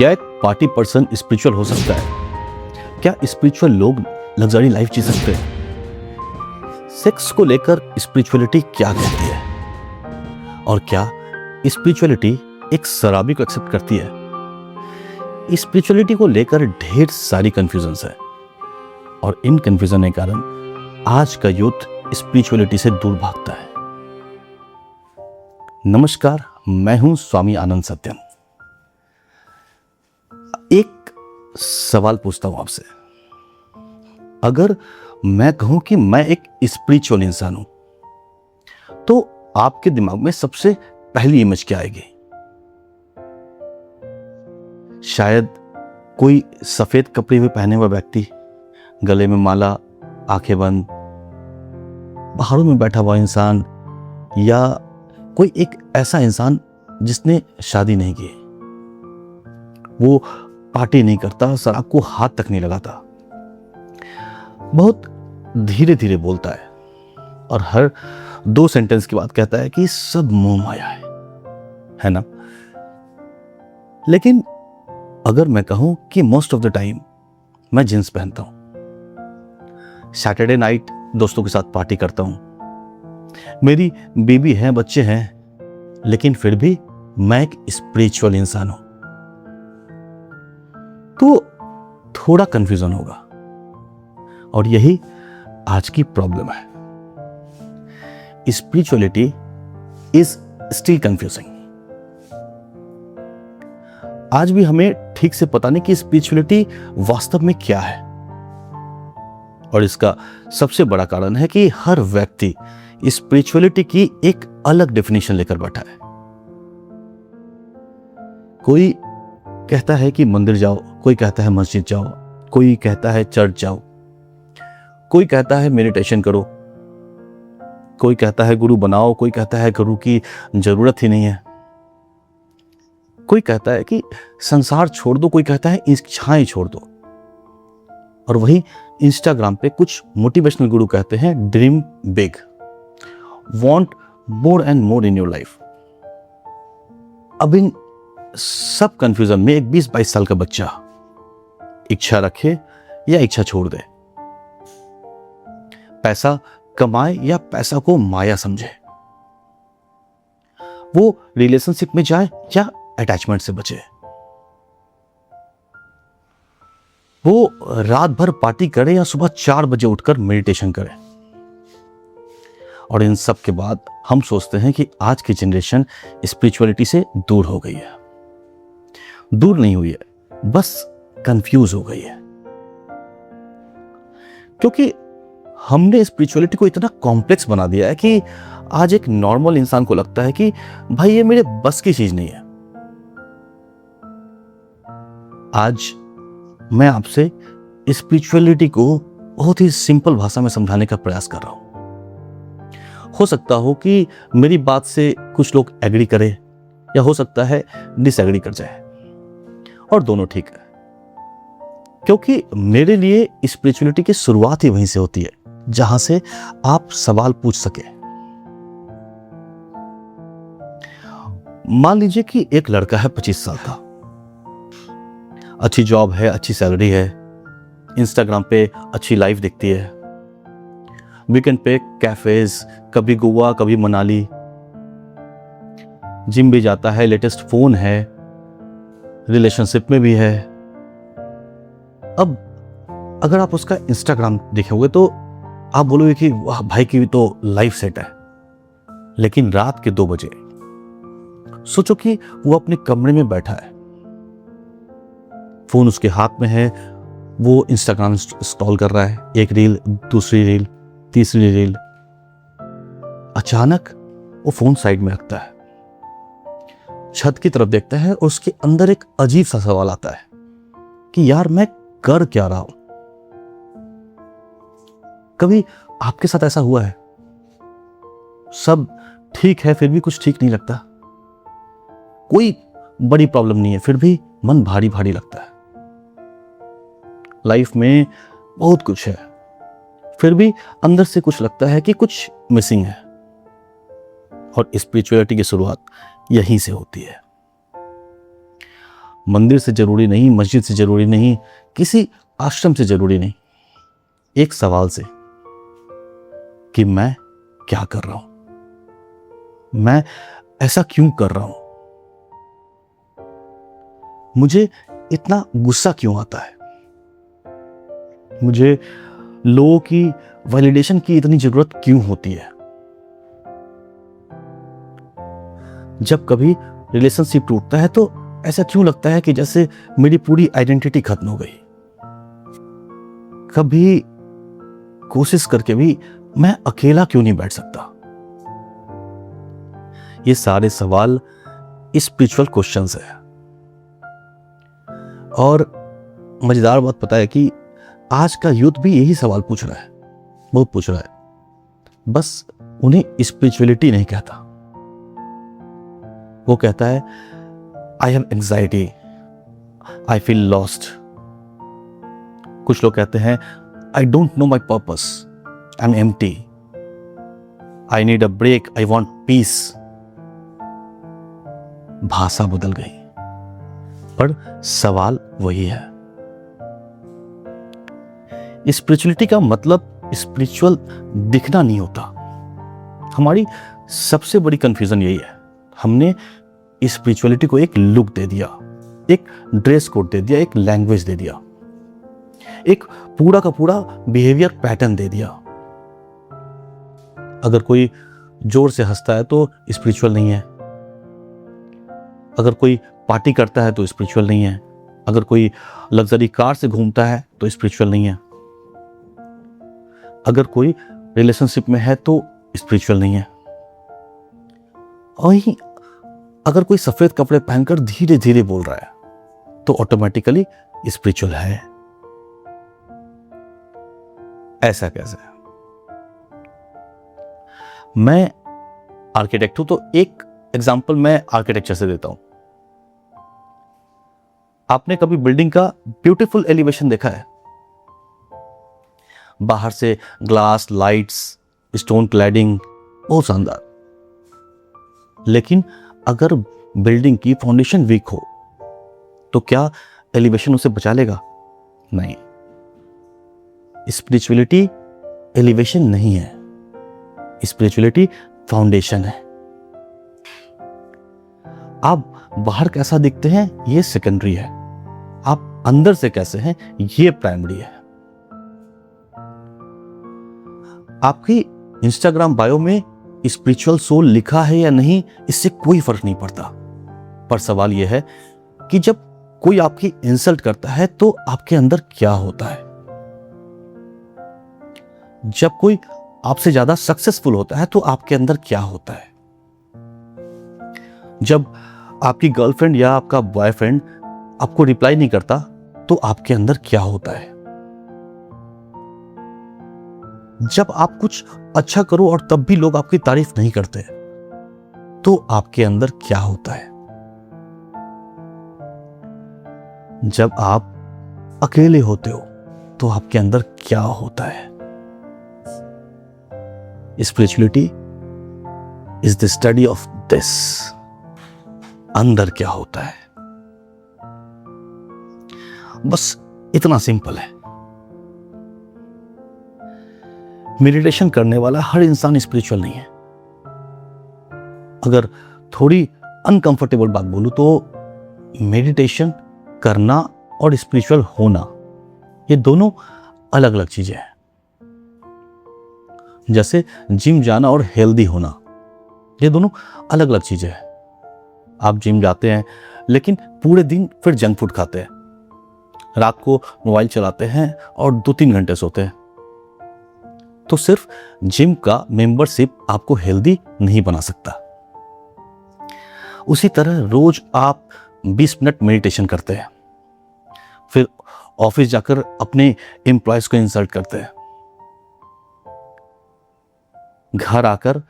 क्या एक party person spiritual हो सकता है? क्या स्पिरिचुअल लोग लग्जरी लाइफ जी सकते हैं? सेक्स को लेकर स्पिरिचुअलिटी क्या कहती है? और क्या स्पिरिचुअलिटी एक शराबी को एक्सेप्ट करती है? स्पिरिचुअलिटी को लेकर ढेर सारी कंफ्यूजन्स है और इन कंफ्यूजन के कारण आज का यूथ स्पिरिचुअलिटी से दूर भागता है। नमस्कार, मैं हूं स्वामी आनंद सत्यम। एक सवाल पूछता हूं आपसे। अगर मैं कहूं कि मैं एक स्पिरिचुअल इंसान हूं, तो आपके दिमाग में सबसे पहली इमेज क्या आएगी? शायद कोई सफेद कपड़े में पहने हुआ व्यक्ति, गले में माला, आंखें बंद, पहाड़ों में बैठा हुआ इंसान, या कोई एक ऐसा इंसान जिसने शादी नहीं की, वो पार्टी नहीं करता, शराब को हाथ तक नहीं लगाता, बहुत धीरे धीरे बोलता है और हर 2 सेंटेंस के बाद कहता है कि सब मोह माया है ना? लेकिन अगर मैं कहूं कि मोस्ट ऑफ द टाइम मैं जींस पहनता हूं, सैटरडे नाइट दोस्तों के साथ पार्टी करता हूं, मेरी बीबी है, बच्चे हैं, लेकिन फिर भी मैं एक स्पिरिचुअल इंसान हूं, तो थोड़ा कंफ्यूजन होगा। और यही आज की प्रॉब्लम है। Spirituality is still confusing. आज भी हमें ठीक से पता नहीं कि स्पिरिचुअलिटी वास्तव में क्या है। और इसका सबसे बड़ा कारण है कि हर व्यक्ति स्पिरिचुअलिटी की एक अलग डेफिनेशन लेकर बैठा है। कोई कहता है कि मंदिर जाओ, कोई कहता है मस्जिद जाओ, कोई कहता है चर्च जाओ, कोई कहता है मेडिटेशन करो, कोई कहता है गुरु बनाओ, कोई कहता है गुरु की जरूरत ही नहीं है, कोई कहता है कि संसार छोड़ दो, कोई कहता है इच्छाएं छोड़ दो। और वही इंस्टाग्राम पे कुछ मोटिवेशनल गुरु कहते हैं dream big, want more and more in your life. अब इन सब कंफ्यूजन में एक 20-22 साल का बच्चा इच्छा रखे या इच्छा छोड़ दे, पैसा कमाए या पैसा को माया समझे, वो रिलेशनशिप में जाए या अटैचमेंट से बचे, वो रात भर पार्टी करे या सुबह 4 बजे उठकर मेडिटेशन करे। और इन सब के बाद हम सोचते हैं कि आज की जनरेशन स्पिरिचुअलिटी से दूर हो गई है। दूर नहीं हुई है, बस कंफ्यूज हो गई है, क्योंकि हमने स्पिरिचुअलिटी को इतना कॉम्प्लेक्स बना दिया है कि आज एक नॉर्मल इंसान को लगता है कि भाई ये मेरे बस की चीज नहीं है। आज मैं आपसे स्पिरिचुअलिटी को बहुत ही सिंपल भाषा में समझाने का प्रयास कर रहा हूं। हो सकता हो कि मेरी बात से कुछ लोग एग्री करें या हो सकता है डिसएग्री कर जाए, और दोनों ठीक है, क्योंकि मेरे लिए स्पिरिचुअलिटी की शुरुआत ही वहीं से होती है जहां से आप सवाल पूछ सके। मान लीजिए कि एक लड़का है 25 साल का, अच्छी जॉब है, अच्छी सैलरी है, इंस्टाग्राम पे अच्छी लाइफ दिखती है, वीकेंड पे कैफेज, कभी गोवा कभी मनाली, जिम भी जाता है, लेटेस्ट फोन है, रिलेशनशिप में भी है। अब अगर आप उसका इंस्टाग्राम देखेंगे तो आप बोलोगे कि वाह भाई की तो लाइफ सेट है। लेकिन रात के 2 बजे सोचो कि वो अपने कमरे में बैठा है, फोन उसके हाथ में है, वो इंस्टाग्राम स्क्रॉल कर रहा है, एक रील, दूसरी रील, तीसरी रील। अचानक वो फोन साइड में रखता है, छत की तरफ देखता है और उसके अंदर एक अजीब सा सवाल आता है कि यार मैं कर क्या रहा हूं? कभी आपके साथ ऐसा हुआ है? सब ठीक है फिर भी कुछ ठीक नहीं लगता, कोई बड़ी प्रॉब्लम नहीं है, फिर भी मन भारी भारी लगता है। लाइफ में बहुत कुछ है, फिर भी अंदर से कुछ लगता है कि कुछ मिसिंग है। और स्पिरिचुअलिटी की शुरुआत यहीं से होती है। मंदिर से जरूरी नहीं, मस्जिद से जरूरी नहीं, किसी आश्रम से जरूरी नहीं, एक सवाल से कि मैं क्या कर रहा हूं, मैं ऐसा क्यों कर रहा हूं, मुझे इतना गुस्सा क्यों आता है, मुझे लोगों की वैलिडेशन की इतनी जरूरत क्यों होती है। जब कभी रिलेशनशिप टूटता है तो ऐसा क्यों लगता है कि जैसे मेरी पूरी आइडेंटिटी खत्म हो गई। कभी कोशिश करके भी मैं अकेला क्यों नहीं बैठ सकता। ये सारे सवाल स्पिरिचुअल क्वेश्चंस है। और मजेदार बात पता है कि आज का यूथ भी यही सवाल पूछ रहा है, बहुत पूछ रहा है, बस उन्हें स्पिरिचुअलिटी नहीं कहता। वो कहता है I have anxiety, I feel lost. कुछ लोग कहते हैं I don't know my purpose, I am empty, I need a break, I want peace. भाषा बदल गई पर सवाल वही है। स्पिरिचुअलिटी का मतलब स्पिरिचुअल दिखना नहीं होता। हमारी सबसे बड़ी कंफ्यूजन यही है, हमने स्पिरिचुअलिटी को एक लुक दे दिया, एक ड्रेस कोड दे दिया, एक लैंग्वेज दे दिया, एक पूरा का पूरा बिहेवियर पैटर्न दे दिया। अगर कोई जोर से हंसता है तो स्पिरिचुअल नहीं है, अगर कोई पार्टी करता है तो स्पिरिचुअल नहीं है, अगर कोई लग्जरी कार से घूमता है तो स्पिरिचुअल नहीं है, अगर कोई रिलेशनशिप में है तो स्पिरिचुअल नहीं है। वहीं अगर कोई सफेद कपड़े पहनकर धीरे धीरे बोल रहा है तो ऑटोमेटिकली स्पिरिचुअल है। ऐसा कैसे? मैं आर्किटेक्ट हूं तो एक एग्जांपल मैं आर्किटेक्चर से देता हूं। आपने कभी बिल्डिंग का ब्यूटीफुल एलिवेशन देखा है? बाहर से ग्लास, लाइट्स, स्टोन क्लैडिंग, बहुत शानदार। लेकिन अगर बिल्डिंग की फाउंडेशन वीक हो तो क्या एलिवेशन उसे बचा लेगा? नहीं। स्पिरिचुअलिटी एलिवेशन नहीं है, स्पिरिचुअलिटी फाउंडेशन है। आप बाहर कैसा दिखते हैं ये सेकेंडरी है, आप अंदर से कैसे हैं ये प्राइमरी है। आपकी इंस्टाग्राम बायो में स्पिरिचुअल सोल लिखा है या नहीं इससे कोई फर्क नहीं पड़ता, पर सवाल यह है कि जब कोई आपकी इंसल्ट करता है तो आपके अंदर क्या होता है। जब कोई आपसे ज्यादा सक्सेसफुल होता है तो आपके अंदर क्या होता है। जब आपकी गर्लफ्रेंड या आपका बॉयफ्रेंड आपको रिप्लाई नहीं करता तो आपके अंदर क्या होता है। जब आप कुछ अच्छा करो और तब भी लोग आपकी तारीफ नहीं करते तो आपके अंदर क्या होता है। जब आप अकेले होते हो तो आपके अंदर क्या होता है। Spirituality is the study of this. अंदर क्या होता है, बस इतना सिंपल है। मेडिटेशन करने वाला हर इंसान स्पिरिचुअल नहीं है। अगर थोड़ी अनकंफर्टेबल बात बोलूं तो मेडिटेशन करना और स्पिरिचुअल होना ये दोनों अलग अलग चीजें हैं। जैसे जिम जाना और हेल्दी होना ये दोनों अलग अलग चीजें हैं। आप जिम जाते हैं लेकिन पूरे दिन फिर जंक फूड खाते हैं, रात को मोबाइल चलाते हैं और 2-3 घंटे सोते हैं, तो सिर्फ जिम का मेंबरशिप आपको हेल्दी नहीं बना सकता। उसी तरह रोज आप 20 मिनट मेडिटेशन करते हैं, फिर ऑफिस जाकर अपने एम्प्लॉयज को इंसल्ट करते हैं, घर आकर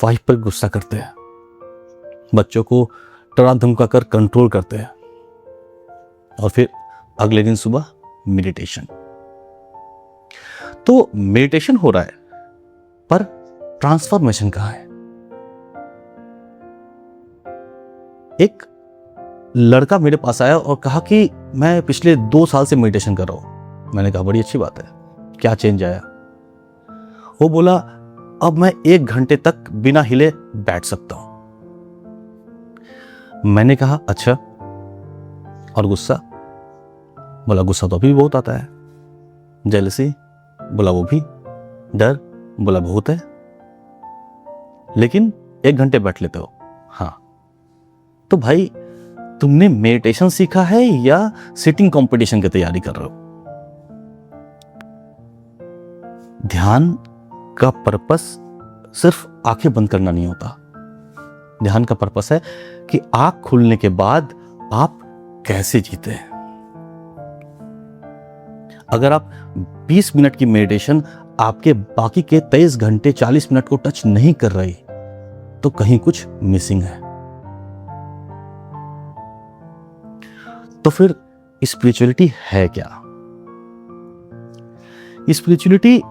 वाइफ पर गुस्सा करते हैं, बच्चों को डरा धमका कर कंट्रोल करते हैं, और फिर अगले दिन सुबह मेडिटेशन। तो मेडिटेशन हो रहा है पर ट्रांसफॉर्मेशन कहां है। एक लड़का मेरे पास आया और कहा कि मैं पिछले 2 साल से मेडिटेशन कर रहा हूं। मैंने कहा बड़ी अच्छी बात है, क्या चेंज आया? वो बोला अब मैं 1 घंटे तक बिना हिले बैठ सकता हूं। मैंने कहा अच्छा, और गुस्सा? बोला गुस्सा तो अभी भी बहुत आता है। जेलसी? बोला वो भी। डर? बोला बहुत है, लेकिन 1 घंटे बैठ लेते हो। हाँ, तो भाई तुमने मेडिटेशन सीखा है या सिटिंग कंपटीशन की तैयारी कर रहे हो? ध्यान का पर्पस सिर्फ आंखें बंद करना नहीं होता। ध्यान का पर्पस है कि आंख खुलने के बाद आप कैसे जीते हैं। अगर आप 20 मिनट की मेडिटेशन आपके बाकी के 23 घंटे 40 मिनट को टच नहीं कर रही, तो कहीं कुछ मिसिंग है। तो फिर स्पिरिचुअलिटी है क्या? स्पिरिचुअलिटी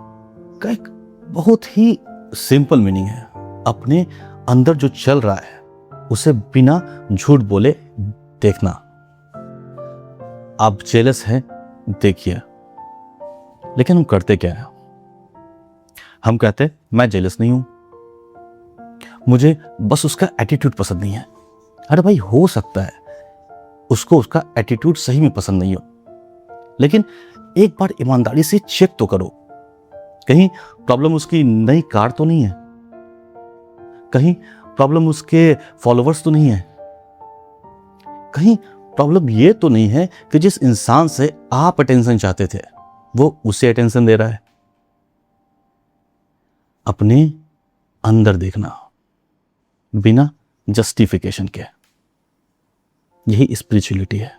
का एक बहुत ही सिंपल मीनिंग है, अपने अंदर जो चल रहा है उसे बिना झूठ बोले देखना। आप जेलस हैं, देखिए, लेकिन हम करते क्या है? हम कहते हैं मैं जेलस नहीं हूं, मुझे बस उसका एटीट्यूड पसंद नहीं है। अरे भाई, हो सकता है उसको उसका एटीट्यूड सही में पसंद नहीं हो, लेकिन एक बार ईमानदारी से चेक तो करो, कहीं प्रॉब्लम उसकी नई कार तो नहीं है, कहीं प्रॉब्लम उसके फॉलोवर्स तो नहीं है, कहीं प्रॉब्लम ये तो नहीं है कि जिस इंसान से आप अटेंशन चाहते थे वो उसे अटेंशन दे रहा है। अपने अंदर देखना बिना जस्टिफिकेशन के, यही स्पिरिचुअलिटी है।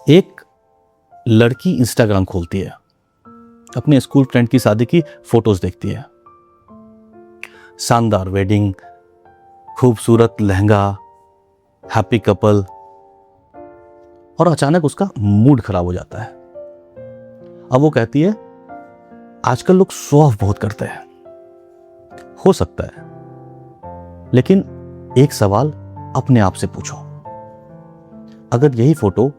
एक लड़की इंस्टाग्राम खोलती है, अपने स्कूल फ्रेंड की शादी की फोटोज देखती है, शानदार वेडिंग, खूबसूरत लहंगा, हैप्पी कपल, और अचानक उसका मूड खराब हो जाता है। अब वो कहती है आजकल लोग शो ऑफ बहुत करते हैं। हो सकता है, लेकिन एक सवाल अपने आप से पूछो, अगर यही फोटो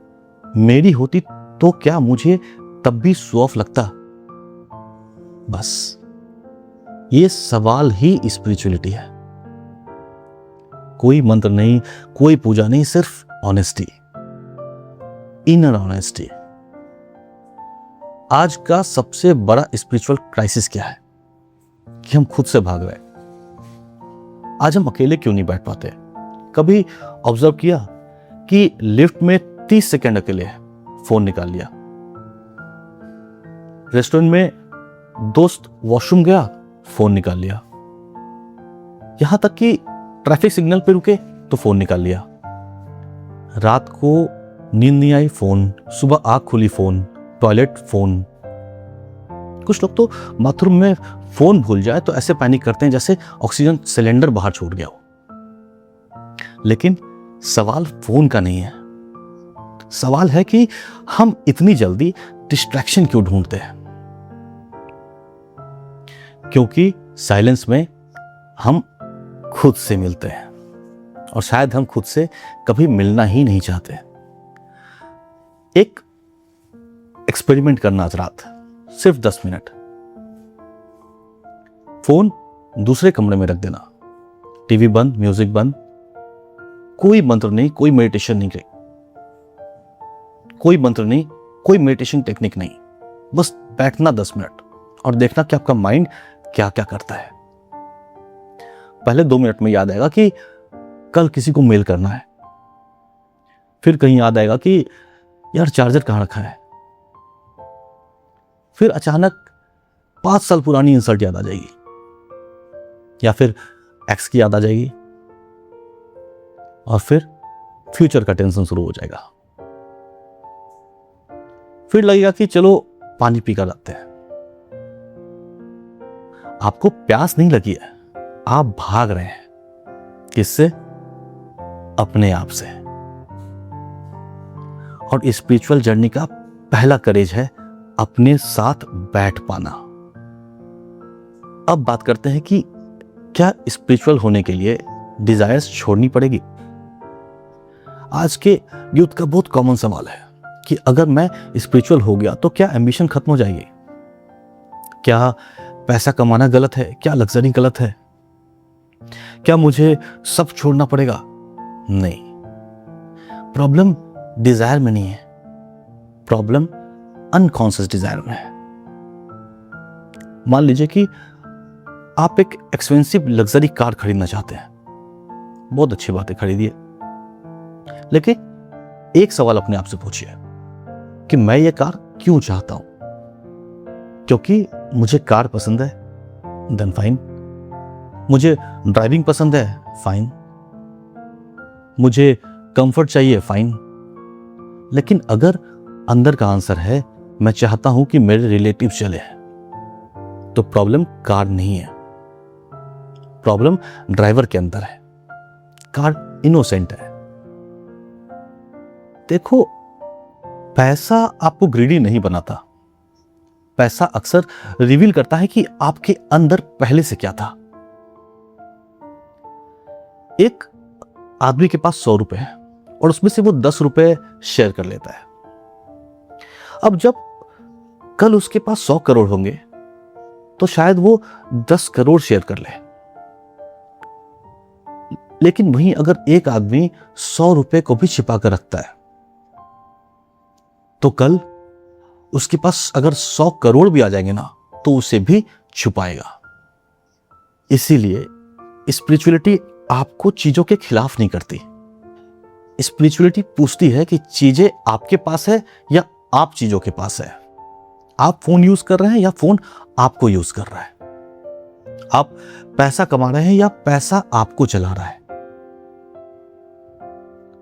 मेरी होती तो क्या मुझे तब भी शो ऑफ लगता? बस ये सवाल ही स्पिरिचुअलिटी है। कोई मंत्र नहीं, कोई पूजा नहीं, सिर्फ ऑनेस्टी, इनर ऑनेस्टी। आज का सबसे बड़ा स्पिरिचुअल क्राइसिस क्या है? कि हम खुद से भाग रहे हैं। आज हम अकेले क्यों नहीं बैठ पाते? कभी ऑब्जर्व किया कि लिफ्ट में 30 सेकंड अकेले है, फोन निकाल लिया। रेस्टोरेंट में दोस्त वॉशरूम गया, फोन निकाल लिया। यहां तक कि ट्रैफिक सिग्नल पे रुके तो फोन निकाल लिया। रात को नींद नहीं आई, फोन। सुबह आंख खुली, फोन। Toilet, phone. कुछ लोग तो बाथरूम में फोन भूल जाए तो ऐसे पैनिक करते हैं जैसे ऑक्सीजन सिलेंडर बाहर छूट गया हो। लेकिन सवाल फोन का नहीं है, सवाल है कि हम इतनी जल्दी डिस्ट्रैक्शन क्यों ढूंढते हैं? क्योंकि साइलेंस में हम खुद से मिलते हैं, और शायद हम खुद से कभी मिलना ही नहीं चाहते। एक एक्सपेरिमेंट करना आज रात, सिर्फ 10 मिनट। फोन दूसरे कमरे में रख देना, टीवी बंद, म्यूजिक बंद, कोई मंत्र नहीं, कोई मेडिटेशन नहीं, कोई मंत्र नहीं, कोई मेडिटेशन टेक्निक नहीं, बस बैठना 10 मिनट और देखना कि आपका माइंड क्या क्या करता है। पहले 2 मिनट में याद आएगा कि कल किसी को मेल करना है, फिर कहीं याद आएगा कि यार चार्जर कहां रखा है, फिर अचानक 5 साल पुरानी इंसल्ट याद आ जाएगी, या फिर एक्स की याद आ जाएगी, और फिर फ्यूचर का टेंशन शुरू हो जाएगा। फिर लगेगा कि चलो पानी पीकर आते हैं। आपको प्यास नहीं लगी है, आप भाग रहे हैं। किससे? अपने आप से। और स्पिरिचुअल जर्नी का पहला करेज है अपने साथ बैठ पाना। अब बात करते हैं कि क्या स्पिरिचुअल होने के लिए डिजायर्स छोड़नी पड़ेगी? आज के यूथ का बहुत कॉमन सवाल है कि अगर मैं स्पिरिचुअल हो गया तो क्या एम्बिशन खत्म हो जाएगी? क्या पैसा कमाना गलत है? क्या लग्जरी गलत है? क्या मुझे सब छोड़ना पड़ेगा? नहीं, प्रॉब्लम डिजायर में नहीं है, प्रॉब्लम अनकॉन्शियस डिजायर में है। मान लीजिए कि आप एक एक्सपेंसिव लग्जरी कार खरीदना चाहते हैं, बहुत अच्छी बात है, खरीदिए, लेकिन एक सवाल अपने आप से पूछिए कि मैं ये कार क्यों चाहता हूं? क्योंकि मुझे कार पसंद है, देन फाइन। मुझे ड्राइविंग पसंद है, फाइन। मुझे कंफर्ट चाहिए, फाइन। लेकिन अगर अंदर का आंसर है मैं चाहता हूं कि मेरे रिलेटिव चले, तो प्रॉब्लम कार नहीं है, प्रॉब्लम ड्राइवर के अंदर है। कार इनोसेंट है। देखो, पैसा आपको ग्रीडी नहीं बनाता, पैसा अक्सर रिवील करता है कि आपके अंदर पहले से क्या था। एक आदमी के पास 100 रुपए है और उसमें से वो 10 रुपए शेयर कर लेता है। अब जब कल उसके पास 100 करोड़ होंगे तो शायद वो 10 करोड़ शेयर कर ले। लेकिन वहीं अगर एक आदमी 100 रुपए को भी छिपा कर रखता है तो कल उसके पास अगर 100 करोड़ भी आ जाएंगे ना तो उसे भी छुपाएगा। इसीलिए स्पिरिचुअलिटी आपको चीजों के खिलाफ नहीं करती। स्पिरिचुअलिटी पूछती है कि चीजें आपके पास है या आप चीजों के पास है। आप फोन यूज कर रहे हैं या फोन आपको यूज कर रहा है। आप पैसा कमा रहे हैं या पैसा आपको चला रहा है।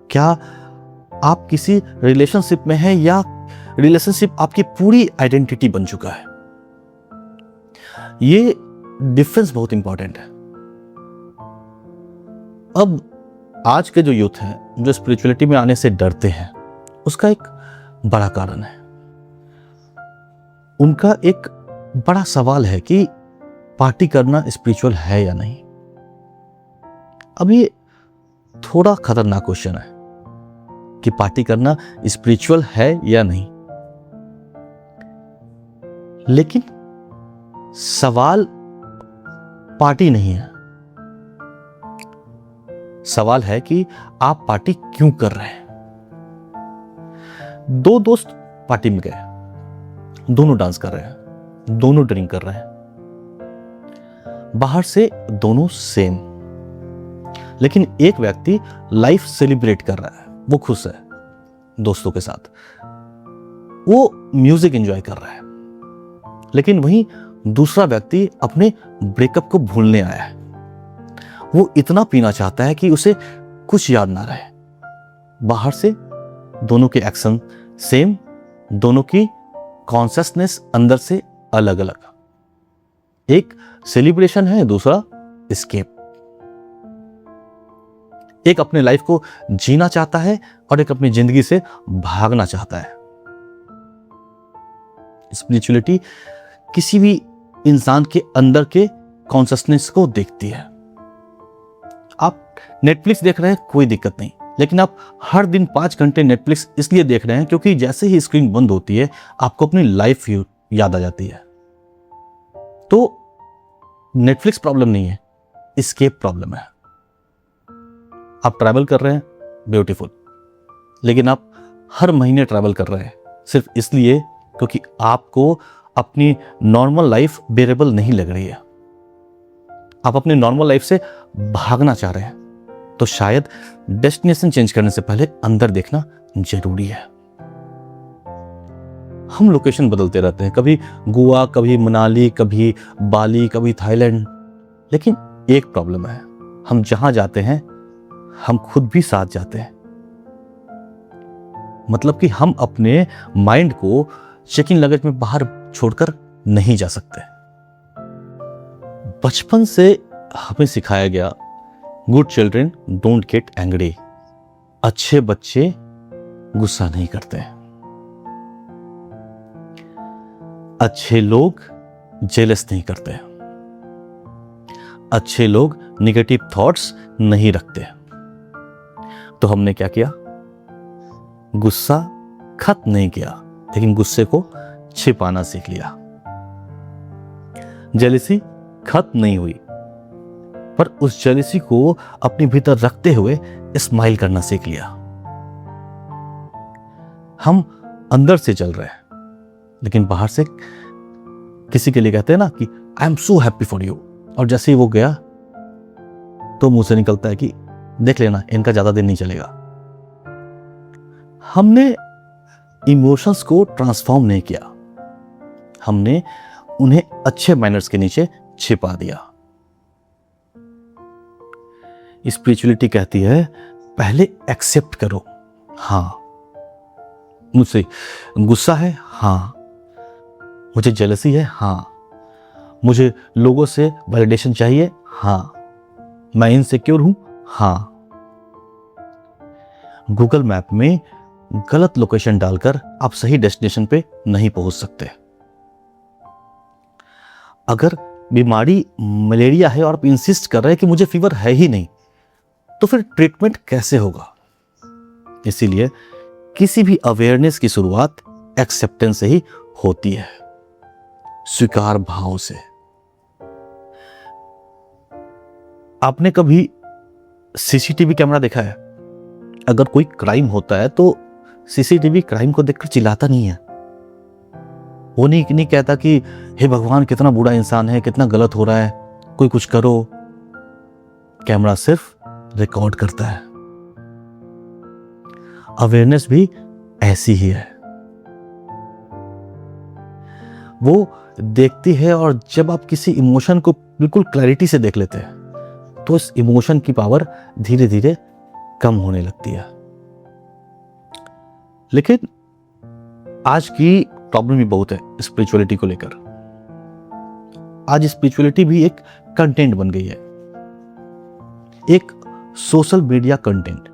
क्या आप किसी रिलेशनशिप में हैं या रिलेशनशिप आपकी पूरी आइडेंटिटी बन चुका है। ये डिफरेंस बहुत इंपॉर्टेंट है। अब आज के जो यूथ हैं जो स्पिरिचुअलिटी में आने से डरते हैं, उसका एक बड़ा कारण है। उनका एक बड़ा सवाल है कि पार्टी करना स्पिरिचुअल है या नहीं। अब ये थोड़ा खतरनाक क्वेश्चन है कि पार्टी करना स्पिरिचुअल है या नहीं। लेकिन सवाल पार्टी नहीं है, सवाल है कि आप पार्टी क्यों कर रहे हैं। दो दोस्त पार्टी में गए, दोनों डांस कर रहे हैं, दोनों ड्रिंक कर रहे हैं, बाहर से दोनों सेम, लेकिन एक व्यक्ति लाइफ सेलिब्रेट कर रहा है, वो खुश है दोस्तों के साथ, वो म्यूजिक एंजॉय कर रहा है। लेकिन वहीं दूसरा व्यक्ति अपने ब्रेकअप को भूलने आया है। वो इतना पीना चाहता है कि उसे कुछ याद ना रहे। बाहर से दोनों के एक्शन सेम, दोनों की कॉन्शियसनेस अंदर से अलग अलग। एक सेलिब्रेशन है, दूसरा एस्केप। एक अपने लाइफ को जीना चाहता है और एक अपनी जिंदगी से भागना चाहता है। स्पिरिचुअलिटी किसी भी इंसान के अंदर के कॉन्शियसनेस को देखती है। आप नेटफ्लिक्स देख रहे हैं, कोई दिक्कत नहीं, लेकिन आप हर दिन 5 घंटे नेटफ्लिक्स इसलिए देख रहे हैं क्योंकि जैसे ही स्क्रीन बंद होती है आपको अपनी लाइफ याद आ जाती है। तो नेटफ्लिक्स प्रॉब्लम नहीं है, एस्केप प्रॉब्लम है। आप ट्रैवल कर रहे हैं, ब्यूटीफुल, लेकिन आप हर महीने ट्रैवल कर रहे हैं सिर्फ इसलिए क्योंकि आपको अपनी नॉर्मल लाइफ बेरेबल नहीं लग रही है। आप अपने नॉर्मल लाइफ से भागना चाह रहे हैं। तो शायद डेस्टिनेशन चेंज करने से पहले अंदर देखना जरूरी है। हम लोकेशन बदलते रहते हैं, कभी गोवा, कभी मनाली, कभी बाली, कभी थाईलैंड। लेकिन एक प्रॉब्लम है, हम जहां जाते हैं हम खुद भी साथ जाते हैं। मतलब कि हम अपने माइंड को चेकिंग लगेज में बाहर छोड़कर नहीं जा सकते। बचपन से हमें सिखाया गया, good children don't get angry. अच्छे बच्चे गुस्सा नहीं करते। अच्छे लोग जेलस नहीं करते। अच्छे लोग नेगेटिव थॉट्स नहीं रखते। तो हमने क्या किया, गुस्सा खत्म नहीं किया, लेकिन गुस्से को छिपाना सीख लिया। जेलिसी खत्म नहीं हुई, पर उस जेलिसी को अपने भीतर रखते हुए स्माइल करना सीख लिया। हम अंदर से चल रहे हैं, लेकिन बाहर से किसी के लिए कहते हैं ना कि I am so happy for you, और जैसे ही वो गया तो मुंह से निकलता है कि देख लेना, इनका ज्यादा दिन नहीं चलेगा। हमने इमोशंस को ट्रांसफॉर्म नहीं किया, हमने उन्हें अच्छे मैनर्स के नीचे छिपा दिया। स्पिरिचुअलिटी कहती है पहले एक्सेप्ट करो, हाँ मुझसे गुस्सा है, हाँ मुझे जेलसी है, हाँ मुझे लोगों से वैलिडेशन चाहिए, हाँ मैं इनसिक्योर हूं, हाँ। गूगल मैप में गलत लोकेशन डालकर आप सही डेस्टिनेशन पे नहीं पहुंच सकते। अगर बीमारी मलेरिया है और आप इंसिस्ट कर रहे हैं कि मुझे फीवर है ही नहीं, तो फिर ट्रीटमेंट कैसे होगा? इसीलिए किसी भी अवेयरनेस की शुरुआत एक्सेप्टेंस से ही होती है, स्वीकार भाव से। आपने कभी सीसीटीवी कैमरा देखा है? अगर कोई क्राइम होता है तो सीसीटीवी क्राइम को देखकर चिल्लाता नहीं है, वो नहीं कहता कि हे भगवान कितना बुरा इंसान है, कितना गलत हो रहा है, कोई कुछ करो। कैमरा सिर्फ रिकॉर्ड करता है। अवेयरनेस भी ऐसी ही है, वो देखती है, और जब आप किसी इमोशन को बिल्कुल क्लैरिटी से देख लेते हैं तो इस इमोशन की पावर धीरे धीरे कम होने लगती है। लेकिन आज की प्रॉब्लम भी बहुत है स्पिरिचुअलिटी को लेकर। आज स्पिरिचुअलिटी भी एक कंटेंट बन गई है, एक social media content.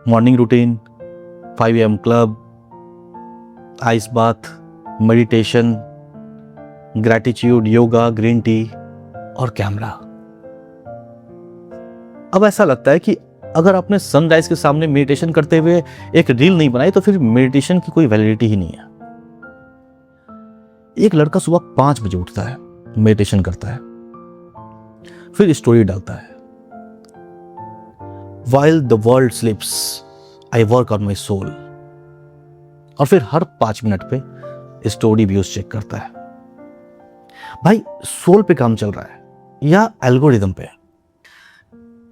Morning routine, 5 AM club, ice bath, meditation, gratitude, yoga, green tea और कैमरा। अब ऐसा लगता है कि अगर आपने सनराइज के सामने मेडिटेशन करते हुए एक रील नहीं बनाई तो फिर मेडिटेशन की कोई वैलिडिटी ही नहीं है। एक लड़का सुबह 5 बजे उठता है, मेडिटेशन करता है, फिर स्टोरी डालता है, While the world sleeps, I work on my soul, और फिर हर 5 मिनट पे स्टोरी व्यूज चेक करता है। भाई सोल पे काम चल रहा है या एल्गोरिदम पे?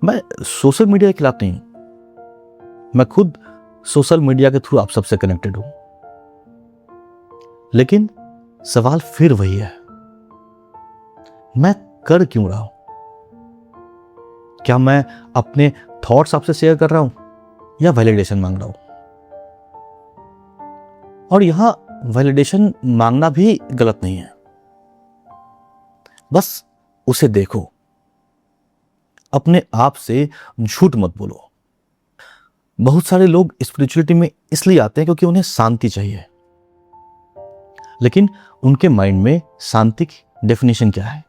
मैं सोशल मीडिया के खिलाफ नहीं हूं, मैं खुद सोशल मीडिया के थ्रू आप सबसे कनेक्टेड हूं, लेकिन सवाल फिर वही है, मैं कर क्यों रहा हूं? क्या मैं अपने थॉट्स आपसे शेयर कर रहा हूं या वैलिडेशन मांग रहा हूं? और यहां वैलिडेशन मांगना भी गलत नहीं है, बस उसे देखो, अपने आप से झूठ मत बोलो। बहुत सारे लोग स्पिरिचुअलिटी में इसलिए आते हैं क्योंकि उन्हें शांति चाहिए, लेकिन उनके माइंड में शांति की डेफिनेशन क्या है?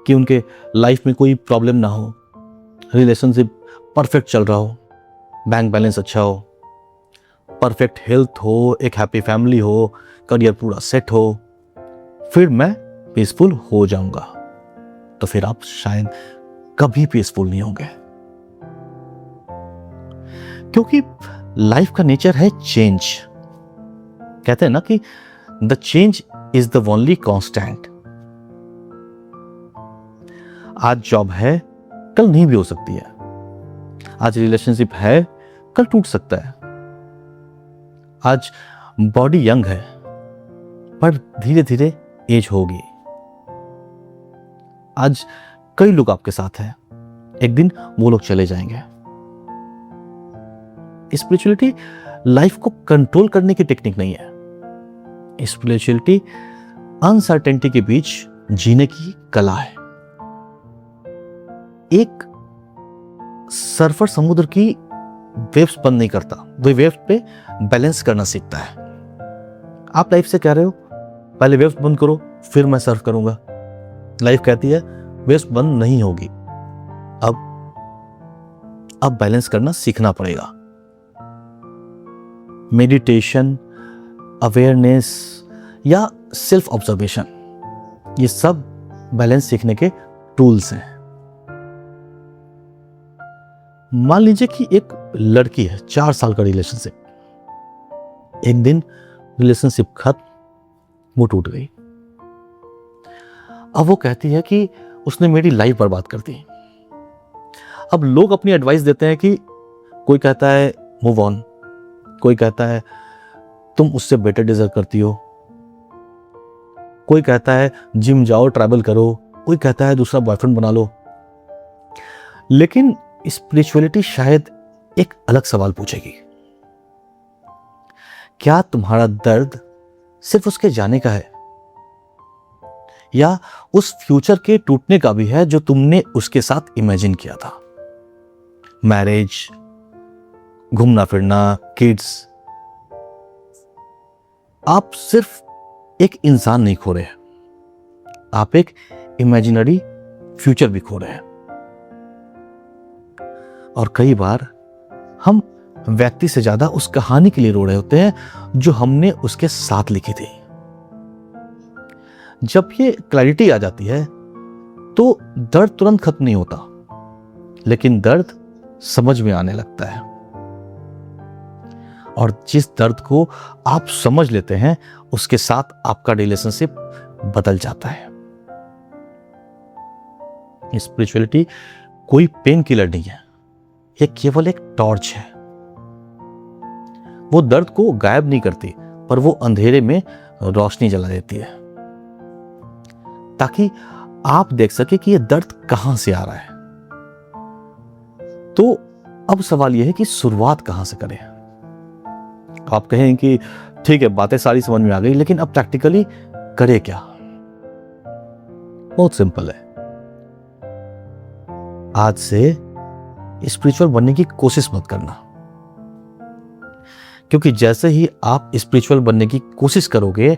कि उनके लाइफ में कोई प्रॉब्लम ना हो, रिलेशनशिप परफेक्ट चल रहा हो, बैंक बैलेंस अच्छा हो, परफेक्ट हेल्थ हो, एक हैप्पी फैमिली हो, करियर पूरा सेट हो, फिर मैं पीसफुल हो जाऊंगा। तो फिर आप शायद कभी पीसफुल नहीं होंगे, क्योंकि लाइफ का नेचर है चेंज। कहते हैं ना कि the change is the only constant. आज जॉब है, कल नहीं भी हो सकती है। आज रिलेशनशिप है, कल टूट सकता है। आज बॉडी यंग है, पर धीरे धीरे एज होगी। आज कई लोग आपके साथ हैं, एक दिन वो लोग चले जाएंगे। स्पिरिचुअलिटी लाइफ को कंट्रोल करने की टेक्निक नहीं है। स्पिरिचुअलिटी अनसर्टेनिटी के बीच जीने की कला है। एक सर्फर समुद्र की वेव्स बंद नहीं करता, वो वेव्स पे बैलेंस करना सीखता है। आप लाइफ से कह रहे हो पहले वेव्स बंद करो फिर मैं सर्फ करूंगा। लाइफ कहती है वेव्स बंद नहीं होगी, अब बैलेंस करना सीखना पड़ेगा। मेडिटेशन, अवेयरनेस या सेल्फ ऑब्जर्वेशन, ये सब बैलेंस सीखने के टूल्स हैं। मान लीजिए कि एक लड़की है, 4 साल का रिलेशनशिप, एक दिन रिलेशनशिप खत्म, वो टूट गई। अब वो कहती है कि उसने मेरी लाइफ बर्बाद कर दी। अब लोग अपनी एडवाइस देते हैं कि कोई कहता है मूव ऑन, कोई कहता है तुम उससे बेटर डिजर्व करती हो, कोई कहता है जिम जाओ, ट्रैवल करो, कोई कहता है दूसरा बॉयफ्रेंड बना लो। लेकिन स्पिरिचुअलिटी शायद एक अलग सवाल पूछेगी, क्या तुम्हारा दर्द सिर्फ उसके जाने का है या उस फ्यूचर के टूटने का भी है जो तुमने उसके साथ इमेजिन किया था? मैरिज, घूमना फिरना, किड्स। आप सिर्फ एक इंसान नहीं खो रहे हैं, आप एक इमेजिनरी फ्यूचर भी खो रहे हैं। और कई बार हम व्यक्ति से ज्यादा उस कहानी के लिए रो रहे होते हैं जो हमने उसके साथ लिखी थी। जब ये क्लैरिटी आ जाती है तो दर्द तुरंत खत्म नहीं होता, लेकिन दर्द समझ में आने लगता है। और जिस दर्द को आप समझ लेते हैं उसके साथ आपका रिलेशनशिप बदल जाता है। स्पिरिचुअलिटी कोई पेन किलर नहीं है, ये केवल एक टॉर्च है। वो दर्द को गायब नहीं करती, पर वो अंधेरे में रोशनी जला देती है, ताकि आप देख सके कि ये दर्द कहां से आ रहा है। तो अब सवाल यह है कि शुरुआत कहां से करें। आप कहें कि ठीक है, बातें सारी समझ में आ गई, लेकिन अब प्रैक्टिकली करें क्या? बहुत सिंपल है। आज से स्पिरिचुअल बनने की कोशिश मत करना, क्योंकि जैसे ही आप स्पिरिचुअल बनने की कोशिश करोगे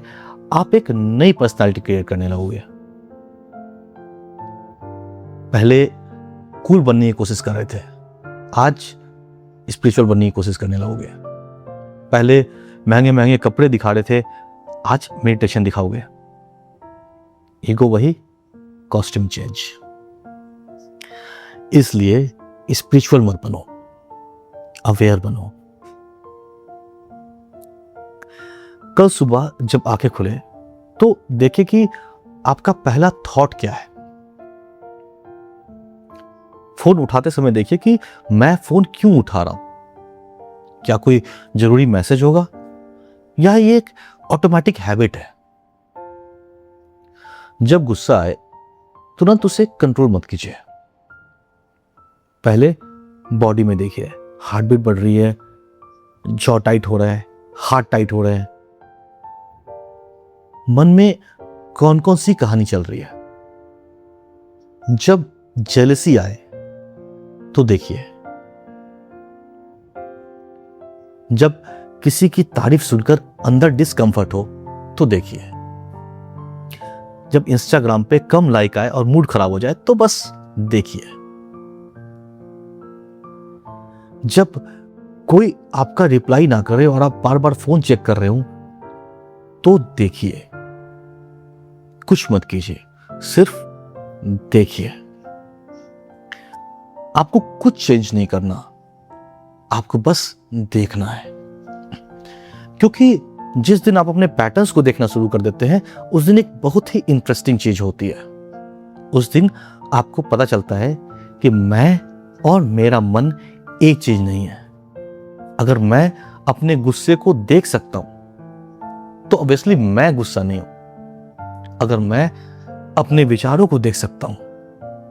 आप एक नई पर्सनालिटी क्रिएट करने लगोगे। पहले कूल बनने की कोशिश कर रहे थे, आज स्पिरिचुअल बनने की कोशिश करने लगोगे। पहले महंगे महंगे कपड़े दिखा रहे थे, आज मेडिटेशन दिखाओगे। ईगो वही, कॉस्ट्यूम चेंज। इसलिए स्पिरिचुअल मत बनो, अवेयर बनो। कल सुबह जब आंखें खुले तो देखिए कि आपका पहला थॉट क्या है। फोन उठाते समय देखिए कि मैं फोन क्यों उठा रहा हूं। क्या कोई जरूरी मैसेज होगा या ये एक ऑटोमेटिक हैबिट है? जब गुस्सा आए तुरंत उसे कंट्रोल मत कीजिए। पहले बॉडी में देखिए, हार्ट बीट बढ़ रही है, जॉ टाइट हो रहा है, हार्ट टाइट हो रहा है, मन में कौन कौन सी कहानी चल रही है। जब जेलसी आए तो देखिए, जब किसी की तारीफ सुनकर अंदर डिस्कंफर्ट हो तो देखिए, जब इंस्टाग्राम पे कम लाइक आए और मूड खराब हो जाए तो बस देखिए, जब कोई आपका रिप्लाई ना करे और आप बार बार फोन चेक कर रहे हो तो देखिए। कुछ मत कीजिए, सिर्फ देखिए। आपको कुछ चेंज नहीं करना, आपको बस देखना है। क्योंकि जिस दिन आप अपने पैटर्न्स को देखना शुरू कर देते हैं उस दिन एक बहुत ही इंटरेस्टिंग चीज होती है। उस दिन आपको पता चलता है कि मैं और मेरा मन एक चीज नहीं है। अगर मैं अपने गुस्से को देख सकता हूं तो ऑब्वियसली मैं गुस्सा नहीं हूं। अगर मैं अपने विचारों को देख सकता हूं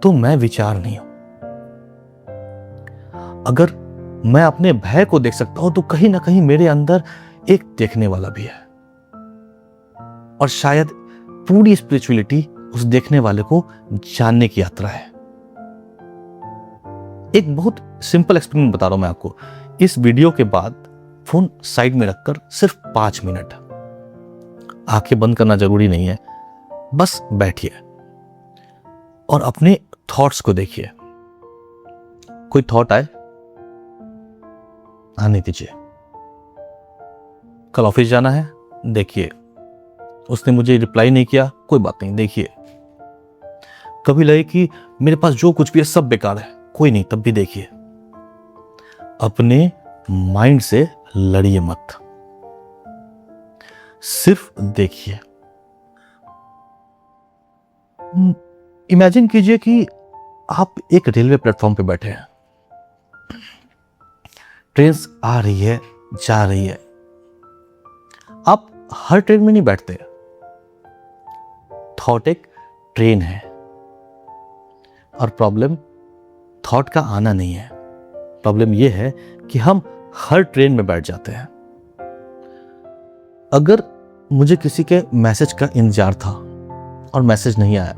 तो मैं विचार नहीं हूं। अगर मैं अपने भय को देख सकता हूं तो कहीं ना कहीं मेरे अंदर एक देखने वाला भी है। और शायद पूरी स्पिरिचुअलिटी उस देखने वाले को जानने की यात्रा है। एक बहुत सिंपल एक्सपेरिमेंट बता रहा हूं मैं आपको। इस वीडियो के बाद फोन साइड में रखकर सिर्फ 5 मिनट, आंखें बंद करना जरूरी नहीं है, बस बैठिए और अपने थॉट्स को देखिए। कोई थॉट आए आने दीजिए। कल ऑफिस जाना है, देखिए। उसने मुझे रिप्लाई नहीं किया, कोई बात नहीं, देखिए। कभी लगे कि मेरे पास जो कुछ भी है सब बेकार है, कोई नहीं, तब भी देखिए। अपने माइंड से लड़िए मत, सिर्फ देखिए। इमेजिन कीजिए कि आप एक रेलवे प्लेटफॉर्म पे बैठे हैं, ट्रेन आ रही है, जा रही है। आप हर ट्रेन में नहीं बैठते। थॉट एक ट्रेन है, और प्रॉब्लम थॉट का आना नहीं है। प्रॉब्लम यह है कि हम हर ट्रेन में बैठ जाते हैं। अगर मुझे किसी के मैसेज का इंतजार था और मैसेज नहीं आया,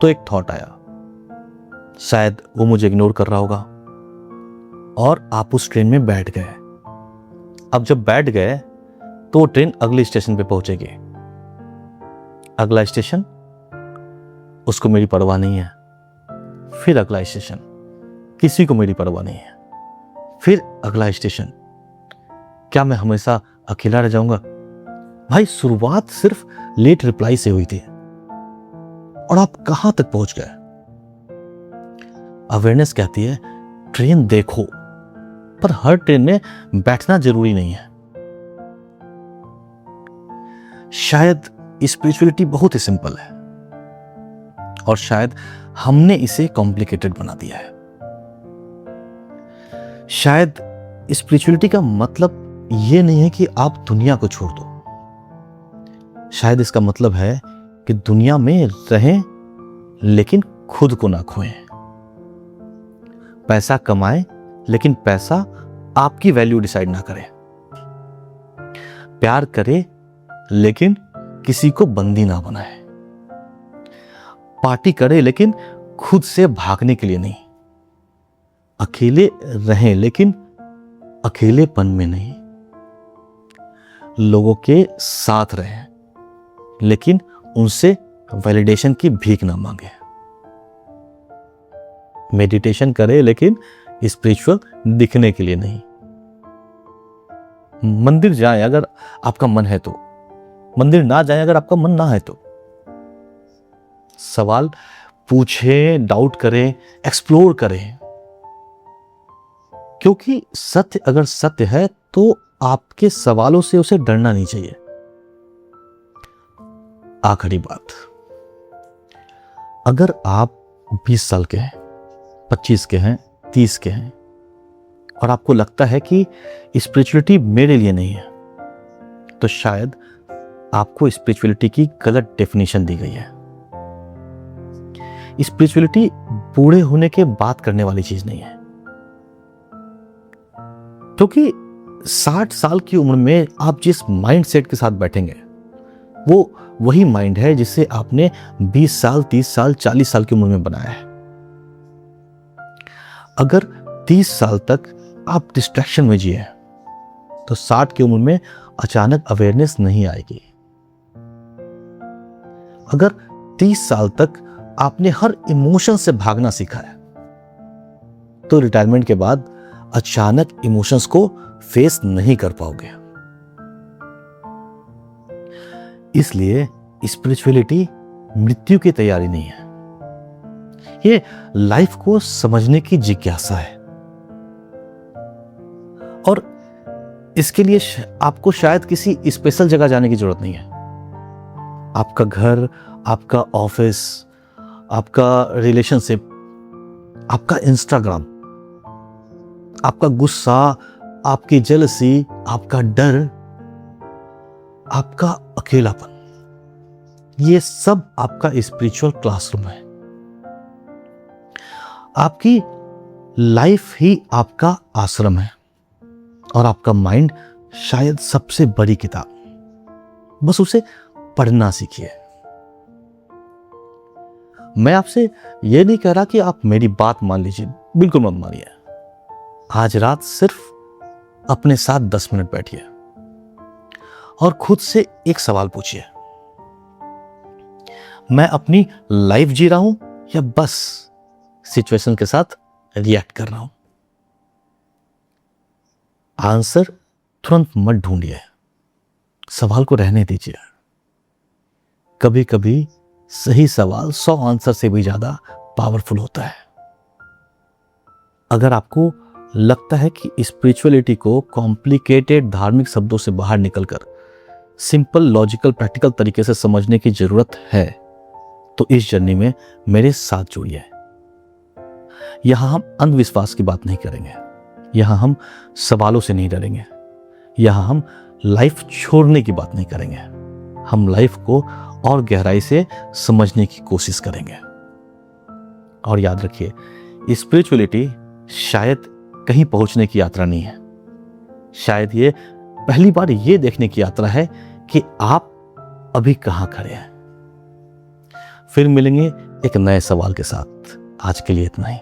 तो एक थॉट आया, शायद वो मुझे इग्नोर कर रहा होगा, और आप उस ट्रेन में बैठ गए। अब जब बैठ गए तो वो ट्रेन अगले स्टेशन पे पहुंचेगी। अगला स्टेशन, उसको मेरी परवाह नहीं है। फिर अगला स्टेशन, किसी को मेरी परवाह नहीं है। फिर अगला स्टेशन, क्या मैं हमेशा अकेला रह जाऊंगा? भाई, शुरुआत सिर्फ लेट रिप्लाई से हुई थी, और आप कहां तक पहुंच गए? अवेयरनेस कहती है ट्रेन देखो, पर हर ट्रेन में बैठना जरूरी नहीं है। शायद स्पिरिचुअलिटी बहुत ही सिंपल है, और शायद हमने इसे कॉम्प्लिकेटेड बना दिया है। शायद स्पिरिचुअलिटी का मतलब यह नहीं है कि आप दुनिया को छोड़ दो। शायद इसका मतलब है कि दुनिया में रहें, लेकिन खुद को ना खोएं। पैसा कमाएं, लेकिन पैसा आपकी वैल्यू डिसाइड ना करे। प्यार करे, लेकिन किसी को बंदी ना बनाए। पार्टी करे, लेकिन खुद से भागने के लिए नहीं। अकेले रहें, लेकिन अकेलेपन में नहीं। लोगों के साथ रहें, लेकिन उनसे वैलिडेशन की भीख ना मांगे। मेडिटेशन करे, लेकिन स्पिरिचुअल दिखने के लिए नहीं। मंदिर जाएं अगर आपका मन है तो, मंदिर ना जाएं अगर आपका मन ना है तो। सवाल पूछें, डाउट करें, एक्सप्लोर करें, क्योंकि सत्य अगर सत्य है तो आपके सवालों से उसे डरना नहीं चाहिए। आखिरी बात, अगर आप 20 साल के हैं, 25 के हैं, 30 के हैं, और आपको लगता है कि स्पिरिचुअलिटी मेरे लिए नहीं है, तो शायद आपको स्पिरिचुअलिटी की गलत डेफिनेशन दी गई है। स्पिरिचुअलिटी बूढ़े होने के बाद करने वाली चीज नहीं है, क्योंकि 60 साल की उम्र में आप जिस माइंड सेट के साथ बैठेंगे, वो वही माइंड है जिसे आपने 20 साल, 30 साल, 40 साल की उम्र में बनाया है। अगर 30 साल तक आप डिस्ट्रैक्शन में जिए, तो 60 की उम्र में अचानक अवेयरनेस नहीं आएगी। अगर 30 साल तक आपने हर इमोशन से भागना सीखा है, तो रिटायरमेंट के बाद अचानक इमोशंस को फेस नहीं कर पाओगे। इसलिए स्पिरिचुअलिटी मृत्यु की तैयारी नहीं है, ये लाइफ को समझने की जिज्ञासा है। और इसके लिए आपको शायद किसी स्पेशल जगह जाने की जरूरत नहीं है। आपका घर, आपका ऑफिस, आपका रिलेशनशिप, आपका इंस्टाग्राम, आपका गुस्सा, आपकी जेलसी, आपका डर, आपका अकेलापन, ये सब आपका स्पिरिचुअल क्लासरूम है। आपकी लाइफ ही आपका आश्रम है, और आपका माइंड शायद सबसे बड़ी किताब। बस उसे पढ़ना सीखिए। मैं आपसे यह नहीं कह रहा कि आप मेरी बात मान लीजिए, बिल्कुल मत मानिए। आज रात सिर्फ अपने साथ 10 मिनट बैठिए और खुद से एक सवाल पूछिए, मैं अपनी लाइफ जी रहा हूं या बस सिचुएशन के साथ रिएक्ट कर रहा हूं? आंसर तुरंत मत ढूंढिए, सवाल को रहने दीजिए। कभी कभी सही सवाल 100 आंसर से भी ज्यादा पावरफुल होता है। अगर आपको लगता है कि स्पिरिचुअलिटी को कॉम्प्लिकेटेड धार्मिक शब्दों से बाहर निकलकर सिंपल लॉजिकल प्रैक्टिकल तरीके से समझने की जरूरत है, तो इस जर्नी में मेरे साथ जुड़िए। यहां हम अंधविश्वास की बात नहीं करेंगे, यहां हम सवालों से नहीं डरेंगे, यहां हम लाइफ छोड़ने की बात नहीं करेंगे, हम लाइफ को और गहराई से समझने की कोशिश करेंगे। और याद रखिए, स्पिरिचुअलिटी शायद कहीं पहुंचने की यात्रा नहीं है, शायद ये पहली बार ये देखने की यात्रा है कि आप अभी कहां खड़े हैं। फिर मिलेंगे एक नए सवाल के साथ। आज के लिए इतना ही।